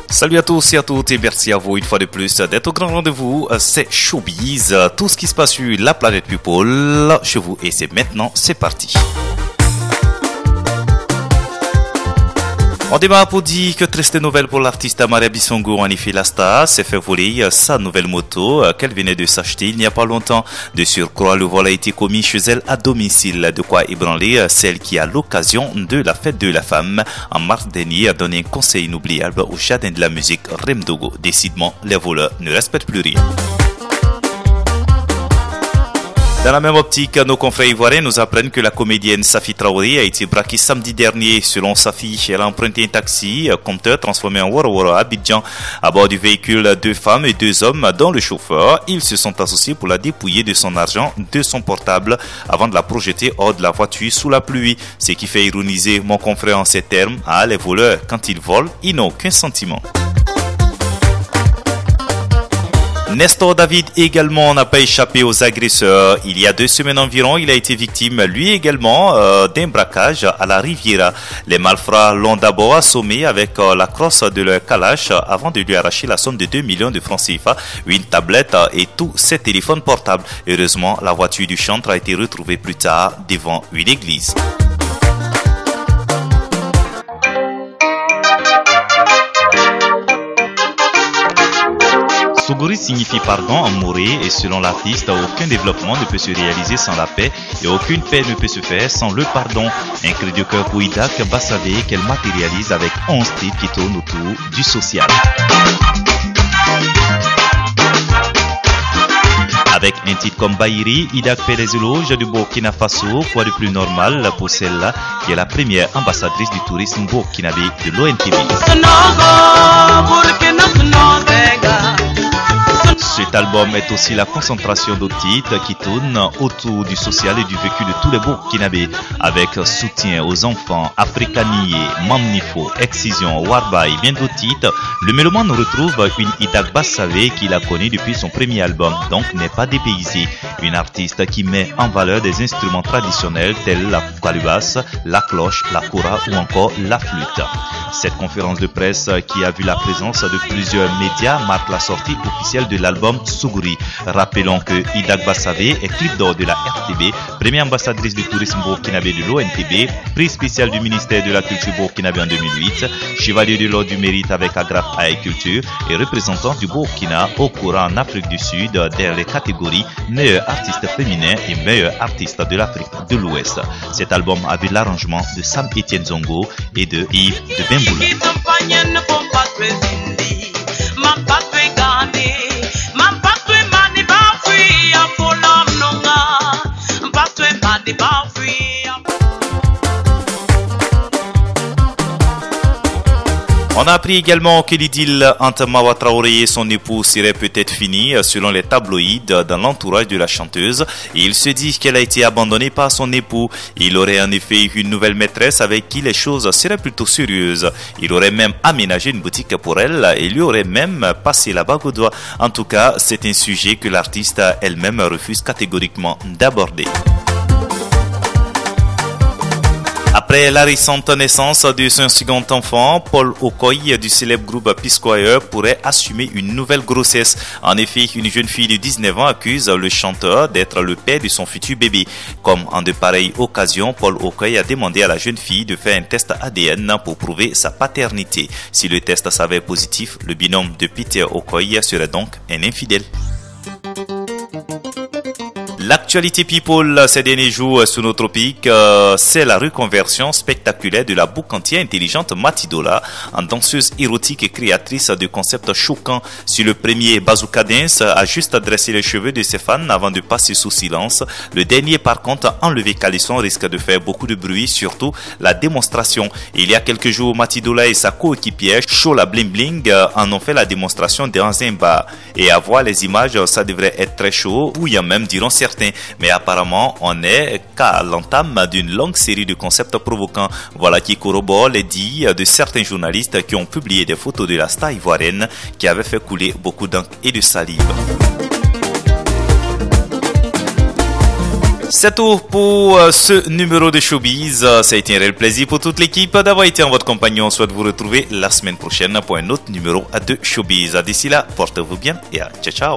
Salut à tous et à toutes et merci à vous une fois de plus d'être au grand rendez-vous, c'est Showbiz, tout ce qui se passe sur la planète People, chez vous et c'est maintenant, c'est parti. On démarre pour dire que triste nouvelle pour l'artiste Maria Bissongo. En effet, la star s'est fait voler sa nouvelle moto qu'elle venait de s'acheter il n'y a pas longtemps. De surcroît, le vol a été commis chez elle à domicile, de quoi ébranler celle qui, à l'occasion de la fête de la femme, en mars dernier, a donné un conseil inoubliable au jardin de la musique Remdogo. Décidément, les voleurs ne respectent plus rien. Dans la même optique, nos confrères ivoiriens nous apprennent que la comédienne Safi Traoré a été braquée samedi dernier. Selon Safi, elle a emprunté un taxi compteur transformé en Woro à Abidjan. À bord du véhicule, 2 femmes et 2 hommes, dont le chauffeur. Ils se sont associés pour la dépouiller de son argent, de son portable, avant de la projeter hors de la voiture sous la pluie. Ce qui fait ironiser mon confrère en ces termes. Ah, les voleurs, quand ils volent, ils n'ont aucun sentiment. Nestor David également n'a pas échappé aux agresseurs. Il y a 2 semaines environ, il a été victime, lui également, d'un braquage à la Riviera. Les malfrats l'ont d'abord assommé avec la crosse de leur calache avant de lui arracher la somme de 2 millions de francs CFA, une tablette et tous ses téléphones portables. Heureusement, la voiture du chantre a été retrouvée plus tard devant une église. Suguri signifie pardon en moré et selon l'artiste, aucun développement ne peut se réaliser sans la paix et aucune paix ne peut se faire sans le pardon. Un cri de cœur pour Idak Bassavé qu'elle matérialise avec 11 titres qui tournent autour du social. Avec un titre comme Bahiri, Idak fait les éloges du Burkina Faso, quoi de plus normal pour celle-là qui est la première ambassadrice du tourisme burkinabé de l'ONTB. Cet album est aussi la concentration de titres qui tournent autour du social et du vécu de tous les Burkinabés, avec soutien aux enfants, Africanier, Mamnifo, Excision, Warba et bien d'autres titres. Le mélomane retrouve une Idak Bassavé qu'il a connue depuis son premier album, donc n'est pas dépaysé. Une artiste qui met en valeur des instruments traditionnels tels la calebasse, la cloche, la kora ou encore la flûte. Cette conférence de presse qui a vu la présence de plusieurs médias marque la sortie officielle de l'album Suguri. Rappelons que Idak Bassavé est clip d'or de la RTB, première ambassadrice du tourisme burkinabé de l'ONTB, prix spécial du ministère de la Culture burkinabé en 2008, chevalier de l'ordre du mérite avec Agraf Culture et représentant du Burkina au courant en Afrique du Sud dans les catégories meilleur artiste féminin et meilleur artiste de l'Afrique de l'Ouest. Cet album avait l'arrangement de Sam Etienne Zongo et de Yves de Bemboula. On a appris également que l'idylle entre Mawa Traoré et son époux serait peut-être finie selon les tabloïds dans l'entourage de la chanteuse. Et il se dit qu'elle a été abandonnée par son époux. Il aurait en effet une nouvelle maîtresse avec qui les choses seraient plutôt sérieuses. Il aurait même aménagé une boutique pour elle et lui aurait même passé la bague au doigt. En tout cas, c'est un sujet que l'artiste elle-même refuse catégoriquement d'aborder. Après la récente naissance de son second enfant, Paul Okoye du célèbre groupe P-Square pourrait assumer une nouvelle grossesse. En effet, une jeune fille de 19 ans accuse le chanteur d'être le père de son futur bébé. Comme en de pareilles occasions, Paul Okoye a demandé à la jeune fille de faire un test ADN pour prouver sa paternité. Si le test s'avère positif, le binôme de Peter Okoye serait donc un infidèle. L'actualité people ces derniers jours sous nos tropiques, c'est la reconversion spectaculaire de la boucantière intelligente Matidola en danseuse érotique et créatrice de concepts choquants. Sur le premier, Bazooka Dance a juste dressé les cheveux de ses fans avant de passer sous silence. Le dernier, par contre, enlevé caleçon, risque de faire beaucoup de bruit, surtout la démonstration. Il y a quelques jours, Matidola et sa coéquipière Shola Bling Bling en ont fait la démonstration dans un bar. Et à voir les images, ça devrait être très chaud, bouillant même, diront certains. Mais apparemment, on n'est qu'à l'entame d'une longue série de concepts provocants. Voilà qui corrobore les dires de certains journalistes qui ont publié des photos de la star ivoirienne qui avait fait couler beaucoup d'encre et de salive. C'est tout pour ce numéro de Showbiz. Ça a été un réel plaisir pour toute l'équipe d'avoir été en votre compagnie. On souhaite vous retrouver la semaine prochaine pour un autre numéro de Showbiz. D'ici là, portez-vous bien et ciao ciao.